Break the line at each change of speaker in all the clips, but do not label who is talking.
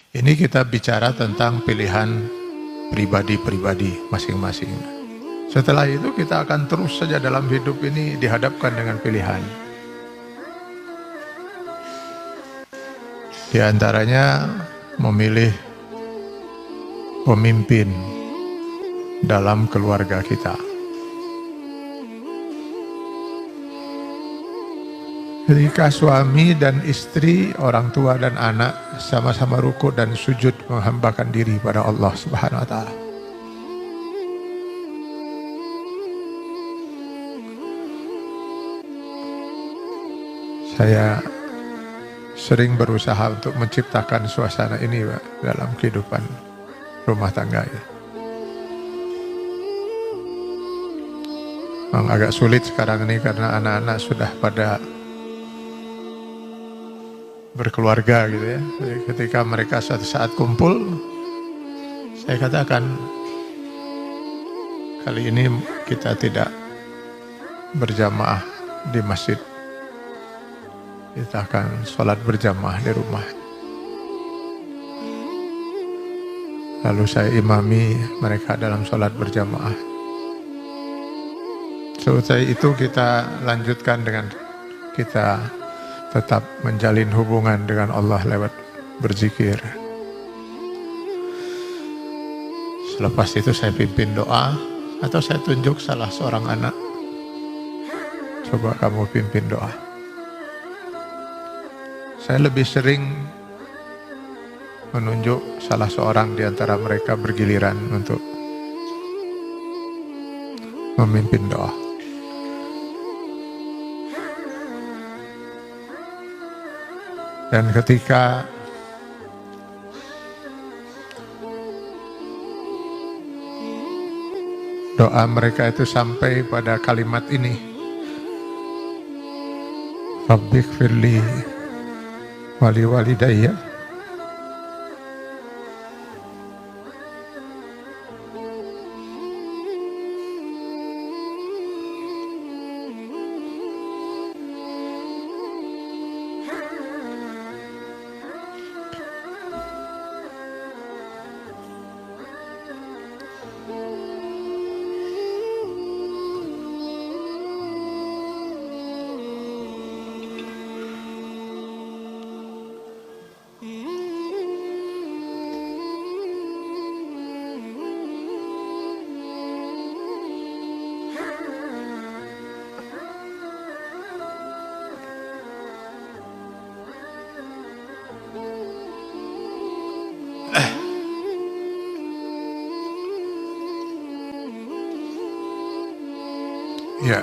Ini kita bicara tentang pilihan pribadi-pribadi masing-masing. Setelah itu kita akan terus saja dalam hidup ini dihadapkan dengan pilihan. Di antaranya memilih pemimpin dalam keluarga kita. Ketika suami dan istri, orang tua dan anak sama-sama rukuk dan sujud menghambakan diri pada Allah Subhanahu wa taala. Saya sering berusaha untuk menciptakan suasana ini, Pak, dalam kehidupan rumah tangga ya. Memang agak sulit sekarang ini karena anak-anak sudah pada berkeluarga gitu ya. Jadi ketika mereka suatu saat kumpul, saya katakan kali ini kita tidak berjamaah di masjid, kita akan sholat berjamaah di rumah. Lalu saya imami mereka dalam sholat berjamaah. Selesai itu kita lanjutkan dengan kita tetap menjalin hubungan dengan Allah lewat berzikir. Selepas itu saya pimpin doa atau saya tunjuk salah seorang anak. Coba kamu pimpin doa. Saya lebih sering menunjuk salah seorang di antara mereka bergiliran untuk memimpin doa. Dan ketika doa mereka itu sampai pada kalimat ini, Rabbighfirli wali walidayya, ya.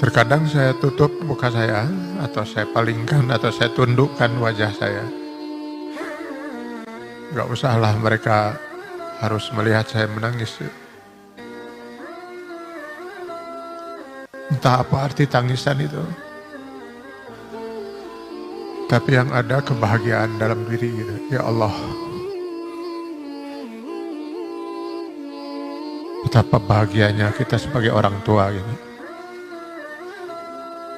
Terkadang saya tutup muka saya, atau saya palingkan, atau saya tundukkan wajah saya. Gak usahlah mereka harus melihat saya menangis. Entah apa arti tangisan itu. Tapi yang ada kebahagiaan dalam diri gitu. Ya Allah, betapa bahagianya kita sebagai orang tua gitu.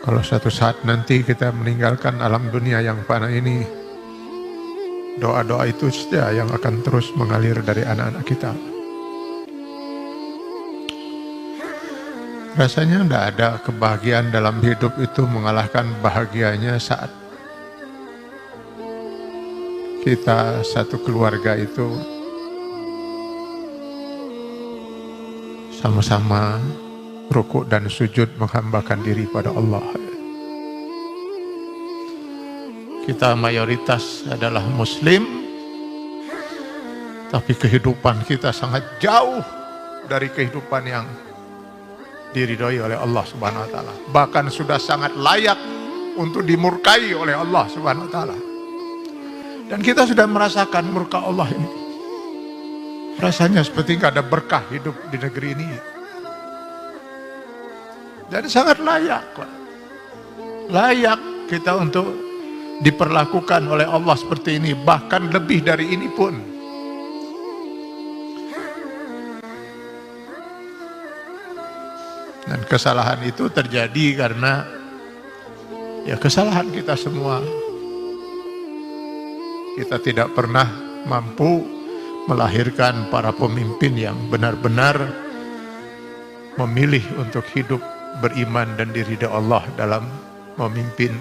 Kalau suatu saat nanti kita meninggalkan alam dunia yang fana ini, doa-doa itu saja yang akan terus mengalir dari anak-anak kita. Rasanya tidak ada kebahagiaan dalam hidup itu mengalahkan bahagianya saat kita satu keluarga itu sama-sama rukuk dan sujud menghambakan diri pada Allah. Kita mayoritas adalah muslim, tapi kehidupan kita sangat jauh dari kehidupan yang diridhoi oleh Allah Subhanahu wa taala. Bahkan sudah sangat layak untuk dimurkai oleh Allah Subhanahu wa taala. Dan kita sudah merasakan murka Allah ini. Rasanya seperti tidak ada berkah hidup di negeri ini. Dan sangat layak, layak kita untuk diperlakukan oleh Allah seperti ini, bahkan lebih dari ini pun. Dan kesalahan itu terjadi karena ya kesalahan kita semua. Kita tidak pernah mampu melahirkan para pemimpin yang benar-benar memilih untuk hidup beriman dan diridhai Allah dalam memimpin.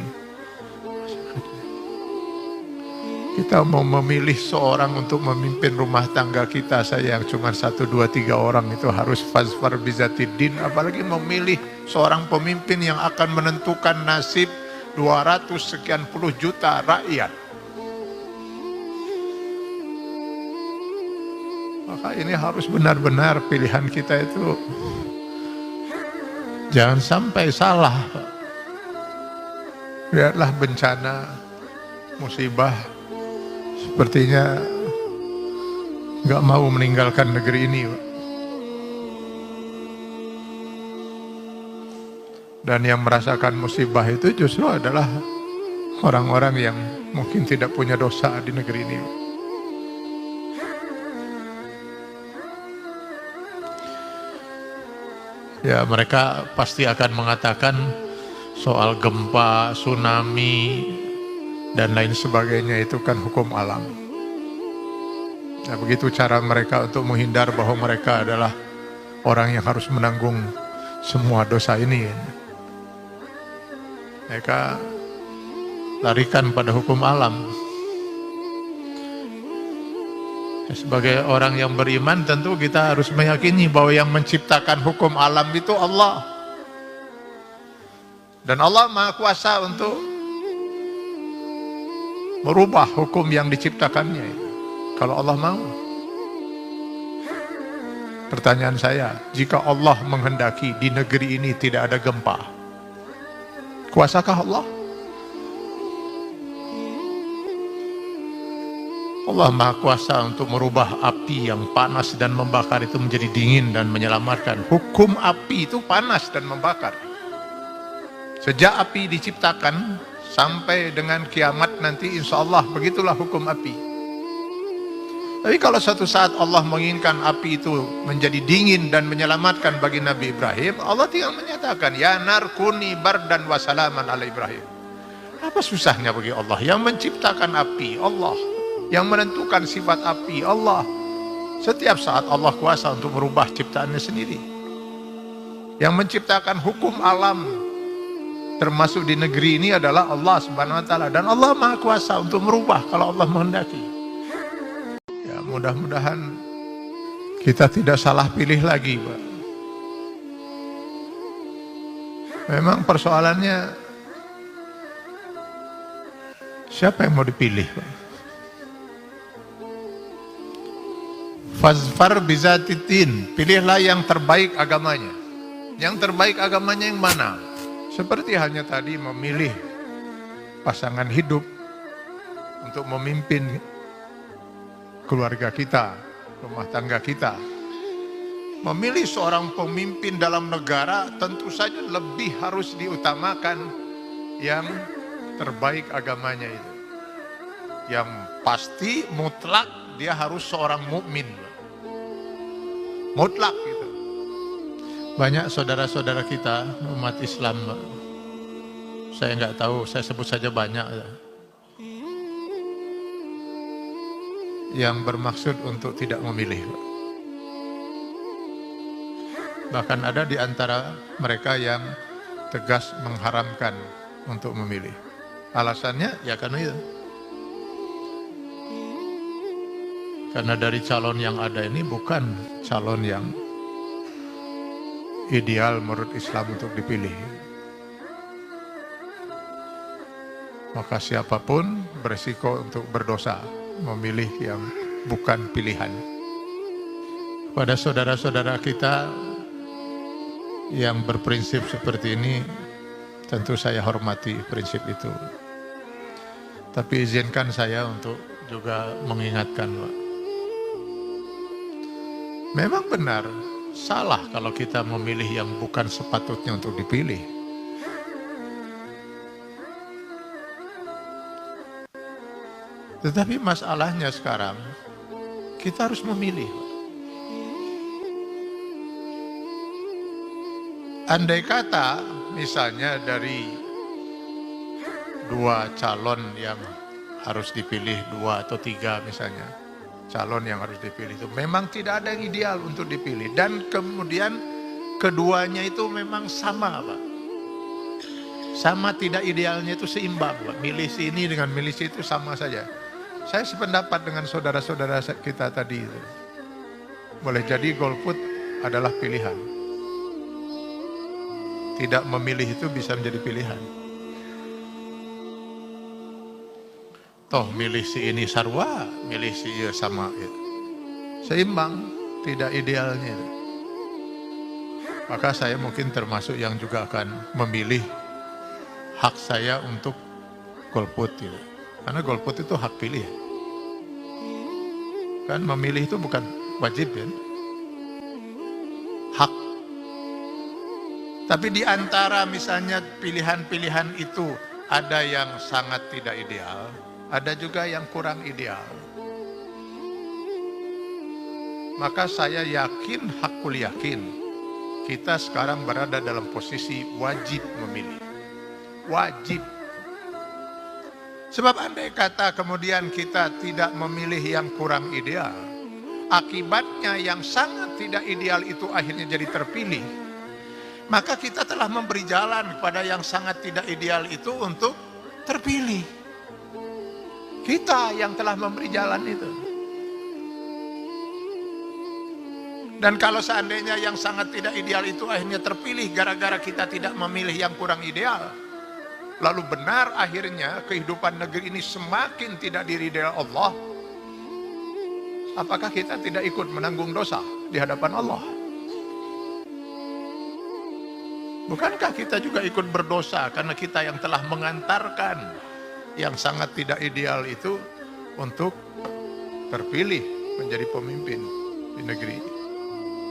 Kita mau memilih seorang untuk memimpin rumah tangga kita saya yang cuma 1, 2, 3 orang itu harus fazfar bizatiddin, apalagi memilih seorang pemimpin yang akan menentukan nasib 200 sekian puluh juta rakyat. Maka ini harus benar-benar pilihan kita itu jangan sampai salah. Lihatlah bencana, musibah, sepertinya nggak mau meninggalkan negeri ini, Pak. Dan yang merasakan musibah itu justru adalah orang-orang yang mungkin tidak punya dosa di negeri ini, Pak. Ya, mereka pasti akan mengatakan soal gempa, tsunami, dan lain sebagainya itu kan hukum alam. Nah, begitu cara mereka untuk menghindar bahwa mereka adalah orang yang harus menanggung semua dosa ini. Mereka larikan pada hukum alam. Sebagai orang yang beriman tentu kita harus meyakini bahwa yang menciptakan hukum alam itu Allah. Dan Allah Maha Kuasa untuk merubah hukum yang diciptakannya itu, kalau Allah mau. Pertanyaan saya, jika Allah menghendaki di negeri ini tidak ada gempa, kuasakah Allah? Allah Maha Kuasa untuk merubah api yang panas dan membakar itu menjadi dingin dan menyelamatkan. Hukum api itu panas dan membakar. Sejak api diciptakan sampai dengan kiamat nanti, insya Allah begitulah hukum api. Tapi kalau suatu saat Allah menginginkan api itu menjadi dingin dan menyelamatkan bagi Nabi Ibrahim, Allah tinggal menyatakan, ya nar kuni bardan wa salaman ala Ibrahim. Apa susahnya bagi Allah? Yang menciptakan api, Allah. Yang menentukan sifat api, Allah. Setiap saat Allah kuasa untuk merubah ciptaannya sendiri. Yang menciptakan hukum alam termasuk di negeri ini adalah Allah Subhanahu wa taala, dan Allah Maha Kuasa untuk merubah kalau Allah menghendaki. Ya, mudah-mudahan kita tidak salah pilih lagi, Pak. Memang persoalannya siapa yang mau dipilih, Pak? Fazfar bizatiddin, pilihlah yang terbaik agamanya. Yang terbaik agamanya yang mana? Seperti hanya tadi memilih pasangan hidup untuk memimpin keluarga kita, rumah tangga kita. Memilih seorang pemimpin dalam negara tentu saja lebih harus diutamakan yang terbaik agamanya itu. Yang pasti mutlak dia harus seorang mukmin. Mutlak gitu. Banyak saudara-saudara kita umat Islam, saya nggak tahu, saya sebut saja banyak, yang bermaksud untuk tidak memilih. Bahkan ada di antara mereka yang tegas mengharamkan untuk memilih. Alasannya ya karena itu. Karena dari calon yang ada ini bukan calon yang ideal menurut Islam untuk dipilih. Maka siapapun beresiko untuk berdosa memilih yang bukan pilihan. Pada saudara-saudara kita yang berprinsip seperti ini, tentu saya hormati prinsip itu. Tapi izinkan saya untuk juga mengingatkan, Pak. Memang benar, salah kalau kita memilih yang bukan sepatutnya untuk dipilih. Tetapi masalahnya sekarang, kita harus memilih. Andai kata misalnya dari dua calon yang harus dipilih, dua atau tiga misalnya, calon yang harus dipilih itu memang tidak ada yang ideal untuk dipilih. Dan kemudian keduanya itu memang sama Pak. Sama tidak idealnya itu seimbang Pak. Milih sini dengan milih situ sama saja. Saya sependapat dengan saudara-saudara kita tadi itu. Boleh jadi golput adalah pilihan. Tidak memilih itu bisa menjadi pilihan. Toh milih si ini sarwa, milih si iya sama itu. Seimbang, tidak idealnya itu. Maka saya mungkin termasuk yang juga akan memilih hak saya untuk golput itu. Karena golput itu hak pilih. Kan memilih itu bukan wajib kan? Hak. Tapi di antara misalnya pilihan-pilihan itu ada yang sangat tidak ideal, ada juga yang kurang ideal. Maka saya yakin, hakul yakin, kita sekarang berada dalam posisi wajib memilih. Wajib. Sebab andai kata kemudian kita tidak memilih yang kurang ideal, akibatnya yang sangat tidak ideal itu akhirnya jadi terpilih. Maka kita telah memberi jalan kepada yang sangat tidak ideal itu untuk terpilih. Kita yang telah memberi jalan itu. Dan kalau seandainya yang sangat tidak ideal itu akhirnya terpilih gara-gara kita tidak memilih yang kurang ideal, lalu benar akhirnya kehidupan negeri ini semakin tidak diridai Allah, apakah kita tidak ikut menanggung dosa di hadapan Allah? Bukankah kita juga ikut berdosa karena kita yang telah mengantarkan yang sangat tidak ideal itu untuk terpilih menjadi pemimpin di negeri ini?